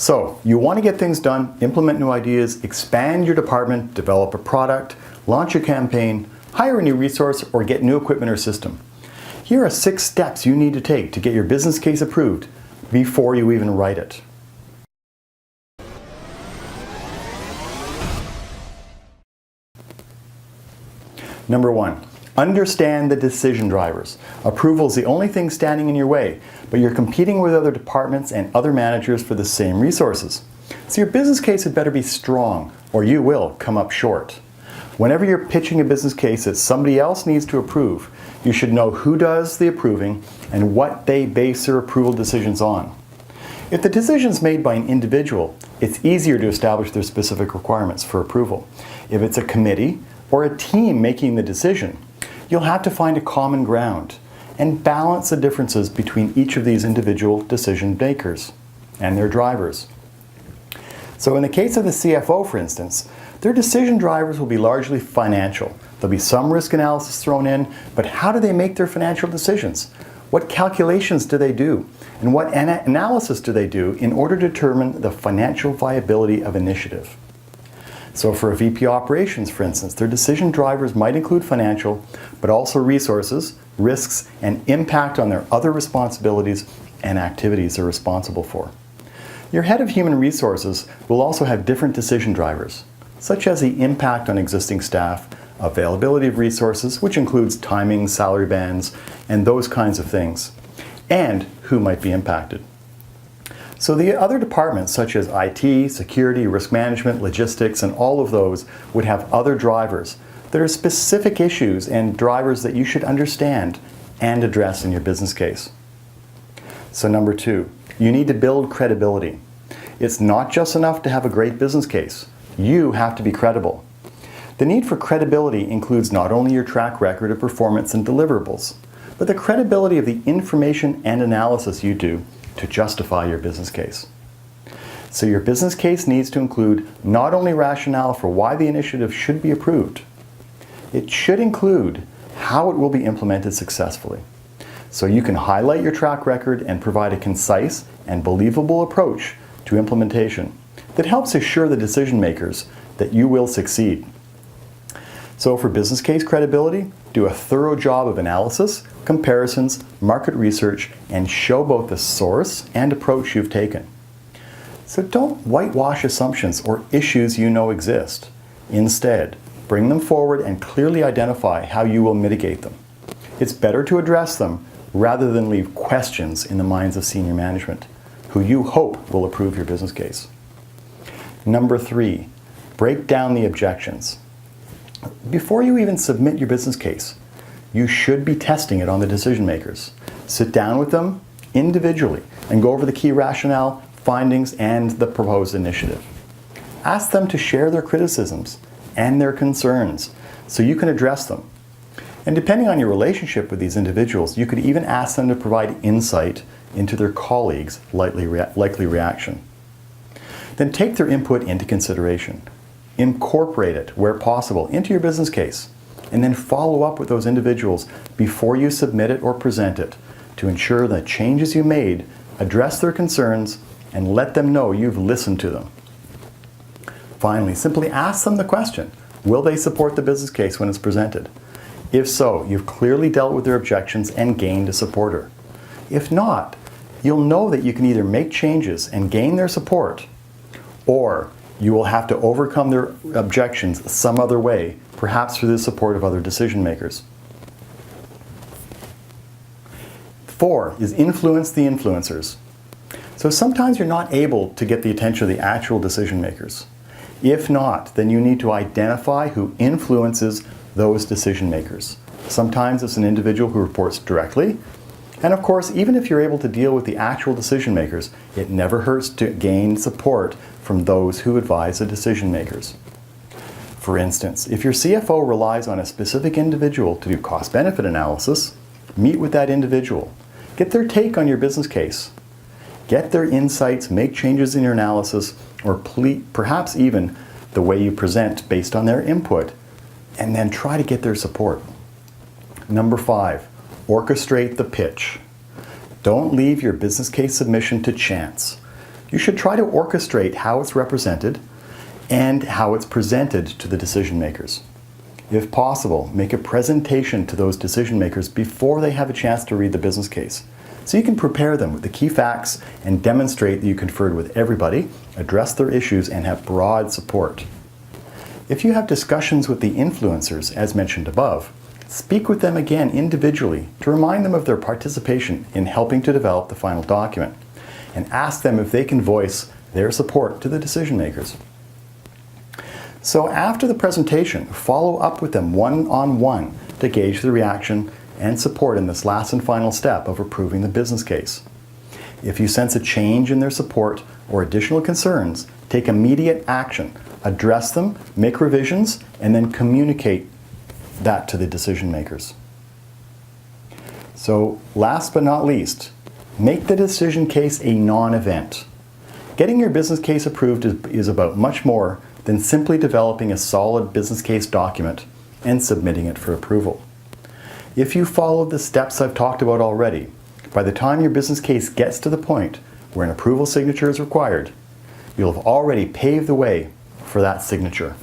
So you want to get things done, implement new ideas, expand your department, develop a product, launch a campaign, hire a new resource, or get new equipment or system. Here are 6 steps you need to take to get your business case approved before you even write it. Number 1, understand the decision drivers. Approval is the only thing standing in your way, but you're competing with other departments and other managers for the same resources. So your business case had better be strong, or you will come up short. Whenever you're pitching a business case that somebody else needs to approve, you should know who does the approving and what they base their approval decisions on. If the decision is made by an individual, it's easier to establish their specific requirements for approval. If it's a committee or a team making the decision, you'll have to find a common ground and balance the differences between each of these individual decision makers and their drivers. So in the case of the CFO, for instance, their decision drivers will be largely financial. There'll be some risk analysis thrown in, but how do they make their financial decisions? What calculations do they do? And what analysis do they do in order to determine the financial viability of initiative? So for a VP operations, for instance, their decision drivers might include financial, but also resources, risks, and impact on their other responsibilities and activities they're responsible for. Your head of human resources will also have different decision drivers, such as the impact on existing staff, availability of resources, which includes timing, salary bands, and those kinds of things, and who might be impacted. So the other departments, such as IT, security, risk management, logistics, and all of those would have other drivers. There are specific issues and drivers that you should understand and address in your business case. So number 2, you need to build credibility. It's not just enough to have a great business case. You have to be credible. The need for credibility includes not only your track record of performance and deliverables, but the credibility of the information and analysis you do to justify your business case. So your business case needs to include not only rationale for why the initiative should be approved, it should include how it will be implemented successfully. So you can highlight your track record and provide a concise and believable approach to implementation that helps assure the decision makers that you will succeed. So for business case credibility, do a thorough job of analysis, comparisons, market research, and show both the source and approach you've taken. So don't whitewash assumptions or issues you know exist. Instead, bring them forward and clearly identify how you will mitigate them. It's better to address them rather than leave questions in the minds of senior management, who you hope will approve your business case. Number 3, break down the objections. Before you even submit your business case, you should be testing it on the decision makers. Sit down with them individually and go over the key rationale, findings, and the proposed initiative. Ask them to share their criticisms and their concerns so you can address them. And depending on your relationship with these individuals, you could even ask them to provide insight into their colleagues' likely reaction. Then take their input into consideration. Incorporate it, where possible, into your business case, and then follow up with those individuals before you submit it or present it to ensure that changes you made address their concerns and let them know you've listened to them. Finally, simply ask them the question, will they support the business case when it's presented? If so, you've clearly dealt with their objections and gained a supporter. If not, you'll know that you can either make changes and gain their support, or you will have to overcome their objections some other way, perhaps through the support of other decision makers. 4 is influence the influencers. So sometimes you're not able to get the attention of the actual decision makers. If not, then you need to identify who influences those decision makers. Sometimes it's an individual who reports directly, and of course, even if you're able to deal with the actual decision makers, it never hurts to gain support from those who advise the decision makers. For instance, if your CFO relies on a specific individual to do cost-benefit analysis, meet with that individual. Get their take on your business case. Get their insights, make changes in your analysis, or perhaps even the way you present based on their input, and then try to get their support. Number 5, orchestrate the pitch. Don't leave your business case submission to chance. You should try to orchestrate how it's represented and how it's presented to the decision makers. If possible, make a presentation to those decision makers before they have a chance to read the business case, so you can prepare them with the key facts and demonstrate that you conferred with everybody, address their issues, and have broad support. If you have discussions with the influencers, as mentioned above, speak with them again individually to remind them of their participation in helping to develop the final document, and ask them if they can voice their support to the decision makers. So after the presentation, follow up with them one-on-one to gauge the reaction and support in this last and final step of approving the business case. If you sense a change in their support or additional concerns, take immediate action, address them, make revisions, and then communicate that to the decision makers. So last but not least, make the decision case a non-event. Getting your business case approved is about much more than simply developing a solid business case document and submitting it for approval. If you follow the steps I've talked about already, by the time your business case gets to the point where an approval signature is required, you'll have already paved the way for that signature.